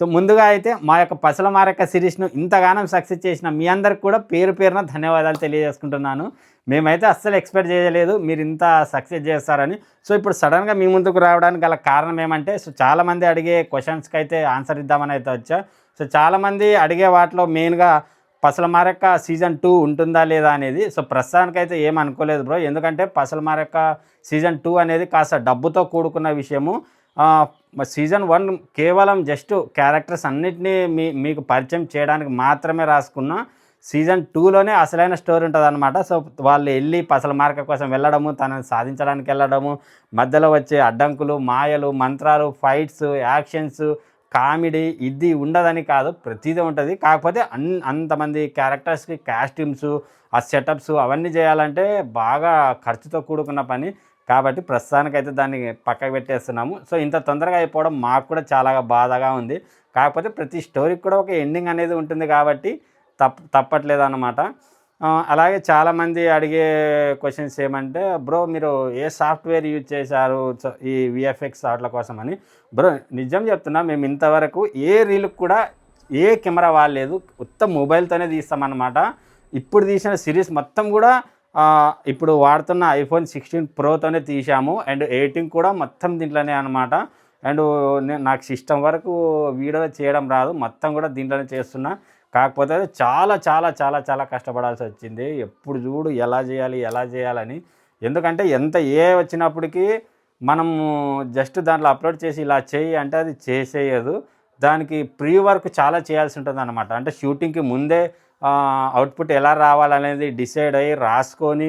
So ముందుగా అయితే మా యొక్క పసల మారక్క సిరీస్ను ఇంతగానం సక్సెస్ చేసిన మీ అందరికి కూడా పేరు పేరున ధన్యవాదాలు తెలియజేసుకుంటున్నాను. మేమైతే అస్సలు ఎక్స్పెక్ట్ చేయలేదు మీరు ఇంత సక్సెస్ చేస్తారని. సో ఇప్పుడు సడన్గా మీ ముందుకు రావడానికి గల కారణం ఏమంటే, సో చాలామంది అడిగే క్వశ్చన్స్కి అయితే ఆన్సర్ ఇద్దామని అయితే వచ్చా. సో చాలామంది అడిగే వాటిలో మెయిన్గా పసల మారక్క సీజన్ 2 ఉంటుందా లేదా అనేది. సో ప్రస్తుతానికైతే ఏమనుకోలేదు బ్రో, ఎందుకంటే పసల మారక్క సీజన్ 2 అనేది కాస్త డబ్బుతో కూడుకున్న విషయము. సీజన్ 1 కేవలం జస్ట్ క్యారెక్టర్స్ అన్నిటినీ మీకు పరిచయం చేయడానికి మాత్రమే రాసుకున్న. సీజన్ 2లోనే అసలైన స్టోరీ ఉంటుందన్నమాట. సో వాళ్ళు వెళ్ళి పసల మారక్క కోసం వెళ్ళడము, తనని సాధించడానికి వెళ్ళడము, మధ్యలో వచ్చే అడ్డంకులు, మాయలు, మంత్రాలు, ఫైట్స్, యాక్షన్స్, కామెడీ ఇది ఉండదని కాదు, ప్రతిదీ ఉంటుంది. కాకపోతే అంతమంది క్యారెక్టర్స్కి కాస్ట్యూమ్స్, ఆ సెటప్స్ అవన్నీ చేయాలంటే బాగా ఖర్చుతో కూడుకున్న పని. కాబట్టి ప్రస్తుతానికైతే దాన్ని పక్కకు పెట్టేస్తున్నాము. సో ఇంత తొందరగా అయిపోవడం మాకు కూడా చాలా బాధగా ఉంది. కాకపోతే ప్రతి స్టోరీకి కూడా ఒక ఎండింగ్ అనేది ఉంటుంది కాబట్టి తప్పట్లేదన్నమాట. అలాగే చాలామంది అడిగే క్వశ్చన్స్ ఏమంటే, బ్రో మీరు ఏ సాఫ్ట్వేర్ యూజ్ చేశారు ఈ విఎఫ్ఎక్స్ వాట్ల కోసం అని. బ్రో నిజం చెప్తున్నా, మేము ఇంతవరకు ఏ రీల్కి కూడా ఏ కెమెరా వాడలేదు, ఉత్త మొబైల్తోనే తీస్తామన్నమాట. ఇప్పుడు తీసిన సిరీస్ మొత్తం కూడా ఇప్పుడు వాడుతున్న iPhone 16 ప్రోతోనే తీసాము. అండ్ ఎడిటింగ్ కూడా మొత్తం దీంట్లోనే అనమాట. అండ్ నాకు సిస్టమ్ వరకు వీడియో చేయడం రాదు, మొత్తం కూడా దీంట్లోనే చేస్తున్నా. కాకపోతే చాలా చాలా చాలా చాలా కష్టపడాల్సి వచ్చింది. ఎప్పుడు చూడు ఎలా చేయాలని. ఎందుకంటే ఎంత వచ్చినప్పటికీ మనము జస్ట్ దాంట్లో అప్లోడ్ చేసి ఇలా చేయి అంటే అది చేసేయదు. దానికి ప్రీ వర్క్ చాలా చేయాల్సి ఉంటుంది అనమాట. అంటే షూటింగ్కి ముందే అవుట్పుట్ ఎలా రావాలనేది డిసైడ్ అయ్యి రాసుకొని,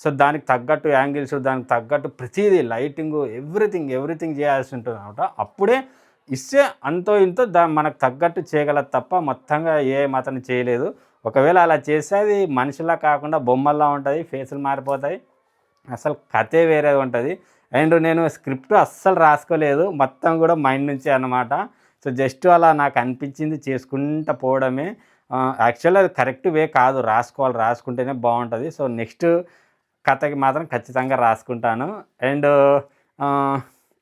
సో దానికి తగ్గట్టు యాంగిల్స్, దానికి తగ్గట్టు ప్రతిదీ లైటింగు ఎవ్రీథింగ్ చేయాల్సి ఉంటుంది అనమాట. అప్పుడే ఇస్తే అంతో ఇంతో మనకు తగ్గట్టు చేయగలదు తప్ప మొత్తంగా ఏ మాత్రం చేయలేదు. ఒకవేళ అలా చేస్తే అది మనిషిలా కాకుండా బొమ్మల్లా ఉంటుంది, ఫేసులు మారిపోతాయి, అసలు కథే వేరే ఉంటుంది. అండ్ నేను స్క్రిప్ట్ అస్సలు రాసుకోలేదు, మొత్తం కూడా మైండ్ నుంచే అన్నమాట. సో జస్ట్ అలా నాకు అనిపించింది చేసుకుంటూ పోవడమే. యాక్చువల్లీ అది కరెక్ట్ వే కాదు, రాసుకుంటేనే బాగుంటుంది. సో నెక్స్ట్ కథకి మాత్రం ఖచ్చితంగా రాసుకుంటాను. అండ్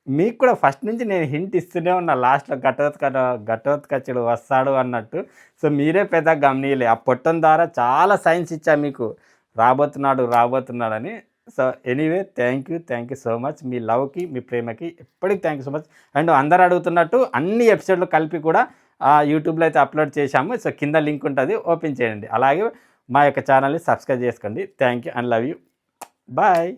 మీకు కూడా ఫస్ట్ నుంచి నేను హింట్ ఇస్తూనే ఉన్నా, లాస్ట్లో ఘటోత్కచుడు వస్తాడు అన్నట్టు. సో మీరే పెద్ద గమనీయలే. ఆ పొట్టం ద్వారా చాలా సైన్స్ ఇచ్చా మీకు, రాబోతున్నాడని. So anyway thank you so much. మీ లవ్కి, మీ ప్రేమకి ఎప్పటికీ thank you so much. And అందరు అడుగుతున్నట్టు అన్ని ఎపిసోడ్లు కలిపి కూడా యూట్యూబ్లో అయితే అప్లోడ్ చేశాము. సో కింద లింక్ ఉంటుంది, ఓపెన్ చేయండి. అలాగే మా యొక్క ఛానల్ని సబ్స్క్రైబ్ చేసుకోండి. Thank you and love you. Bye.